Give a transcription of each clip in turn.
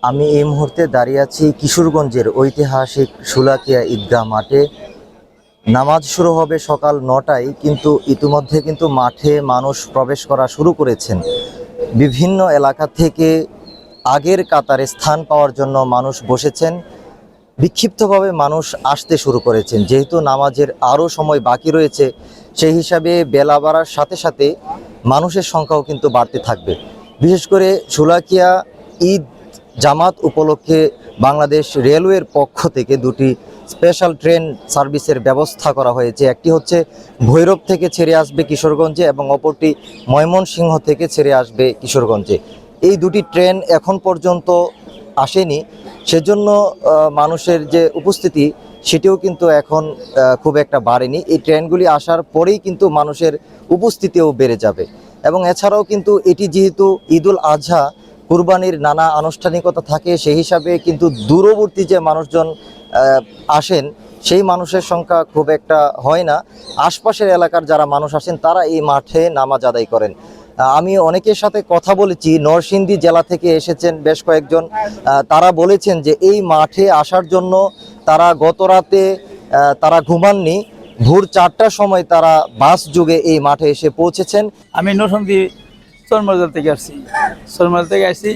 আমি এই মুহূর্তে দাঁড়িয়ে আছি কিশোরগঞ্জের ঐতিহাসিক শোলাকিয়া ঈদগাহ মাঠে। নামাজ শুরু হবে সকাল ৯টায়, কিন্তু ইতিমধ্যে কিন্তু মাঠে মানুষ প্রবেশ করা শুরু করেছেন। বিভিন্ন এলাকা থেকে আগের কাতারে স্থান পাওয়ার জন্য মানুষ বসেছেন। বিক্ষিপ্তভাবে মানুষ আসতে শুরু করেছেন। যেহেতু নামাজের আরও সময় বাকি রয়েছে, সেই হিসাবে বেলা বাড়ার সাথে সাথে মানুষের সংখ্যাও কিন্তু বাড়তে থাকবে। বিশেষ করে শোলাকিয়া ঈদ জামাত উপলক্ষে বাংলাদেশ রেলওয়ের পক্ষ থেকে দুটি স্পেশাল ট্রেন সার্ভিসের ব্যবস্থা করা হয়েছে। একটি হচ্ছে ভৈরব থেকে ছেড়ে আসবে কিশোরগঞ্জে এবং অপরটি ময়মনসিংহ থেকে ছেড়ে আসবে কিশোরগঞ্জে। এই দুটি ট্রেন এখন পর্যন্ত আসেনি, সেজন্য মানুষের যে উপস্থিতি সেটিও কিন্তু এখন খুব একটা বাড়েনি। এই ট্রেনগুলি আসার পরেই কিন্তু মানুষের উপস্থিতিও বেড়ে যাবে। এবং এছাড়াও কিন্তু এটি যেহেতু ঈদুল আজহা, কুরবানির নানা আনুষ্ঠানিকতা থাকে, সেই হিসাবে কিন্তু দূরবর্তী যে মানুষজন আসেন সেই মানুষের সংখ্যা খুব একটা হয় না। আশপাশের এলাকার যারা মানুষ আসেন তারা এই মাঠে নামাজ আদায় করেন। আমি অনেকের সাথে কথা বলেছি, নরসিংদী জেলা থেকে এসেছেন বেশ কয়েকজন। তারা বলেছেন যে এই মাঠে আসার জন্য তারা গত রাতে তারা ঘুমাননি, ভোর 4টার সময় তারা বাস যুগে এই মাঠে এসে পৌঁছেছেন। আমি নরসিংদী চরমরজাল থেকে আসছি। চরমরজাল থেকে আসছি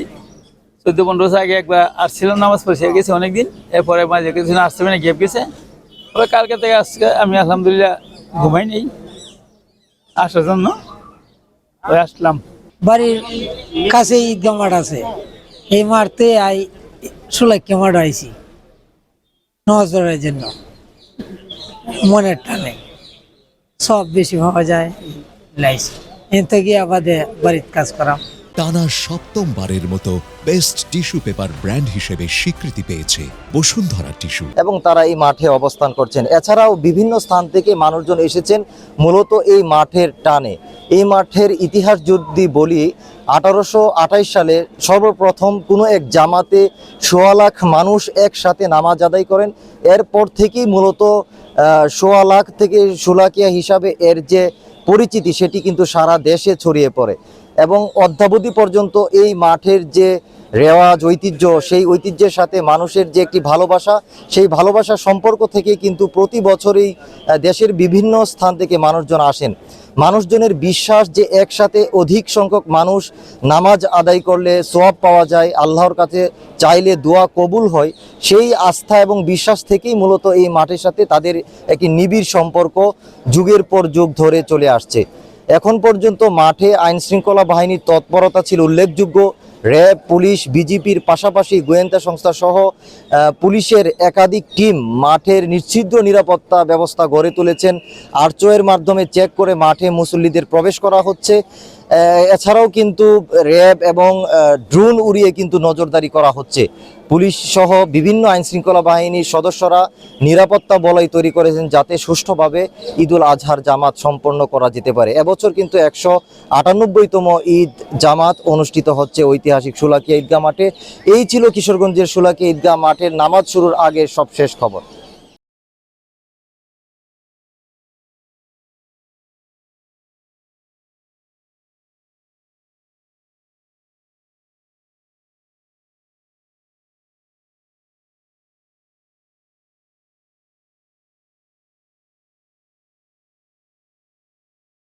14-15 বছর আগে একবার আসছিলাম, নামাজ পড়ে গেছি অনেকদিন। এরপরে মাঝে কিছু আসতে পারে গ্যাপ গেছে। তবে কালকে থেকে আজকে আমি আলহামদুলিল্লাহ ঘুমাই নেই, আসার জন্য আসলাম। বাড়ির কাছে ঈদগাহ মাঠ আছে, এই মাঠে শোলাকিয়া মাঠ আইছি নামাজ পড়ার জন্য। মনের টানে সব বেশি পাওয়া যায়, লাইছি এর থেকে আমাদের বাড়ির কাজ করাম। টানা ৭মবারের মতো বেস্ট টিস্যু পেপার ব্র্যান্ড হিসেবে স্বীকৃতি পেয়েছে বসুন্ধরা টিস্যু। এবং তারা এই মাঠে অবস্থান করছেন। এছাড়াও বিভিন্ন স্থান থেকে মানুষজন এসেছেন মূলত এই মাঠের টানে। এই মাঠের ইতিহাস যদি বলি, 1828 সালে সর্বপ্রথম কোনো এক জামাতে ১৬ লাখ মানুষ একসাথে নামাজ আদায় করেন। এরপর থেকেই মূলত ১৬ লাখ থেকে শোলাকিয়া হিসাবে এর যে পরিচিতি সেটি কিন্তু সারা দেশে ছড়িয়ে পড়ে। এবং অদ্যাবধি পর্যন্ত এই মাঠের যে রেওয়াজ, ঐতিহ্য, সেই ঐতিহ্যের সাথে মানুষের যে একটি ভালোবাসা, সেই ভালোবাসার সম্পর্ক থেকে কিন্তু প্রতি বছরই দেশের বিভিন্ন স্থান থেকে মানুষজন আসেন। মানুষজনের বিশ্বাস যে একসাথে অধিক সংখ্যক মানুষ নামাজ আদায় করলে সওয়াব পাওয়া যায়, আল্লাহর কাছে চাইলে দোয়া কবুল হয়, সেই আস্থা এবং বিশ্বাস থেকেই মূলত এই মাঠের সাথে তাদের একটি নিবিড় সম্পর্ক যুগের পর যুগ ধরে চলে আসছে। এখন পর্যন্ত মাঠে আইনশৃঙ্খলা বাহিনীর তৎপরতা ছিল উল্লেখযোগ্য। র্যাব, পুলিশ, বিজিপির পাশাপাশি গোয়েন্দা সংস্থা সহ পুলিশের একাধিক টিম মাঠের নিশ্চিদ্র নিরাপত্তা ব্যবস্থা গড়ে তুলেছেন। আরচোয়ের মাধ্যমে চেক করে মাঠে মুসল্লিদের প্রবেশ করা হচ্ছে। এছাড়াও কিন্তু র্যাব এবং ড্রোন উড়িয়ে কিন্তু নজরদারি করা হচ্ছে। পুলিশ সহ বিভিন্ন আইনশৃঙ্খলা বাহিনীর সদস্যরা নিরাপত্তা বলয় তৈরি করেছেন যাতে সুষ্ঠুভাবে ঈদুল আজহার জামাত সম্পন্ন করা যেতে পারে। এবছর কিন্তু 198তম ঈদ জামাত অনুষ্ঠিত হচ্ছে ঐতিহাসিক শোলাকিয়া ঈদগাহ মাঠে। এই ছিল কিশোরগঞ্জের শোলাকিয়া ঈদগাহ মাঠের নামাজ শুরুর আগের সবশেষ খবর।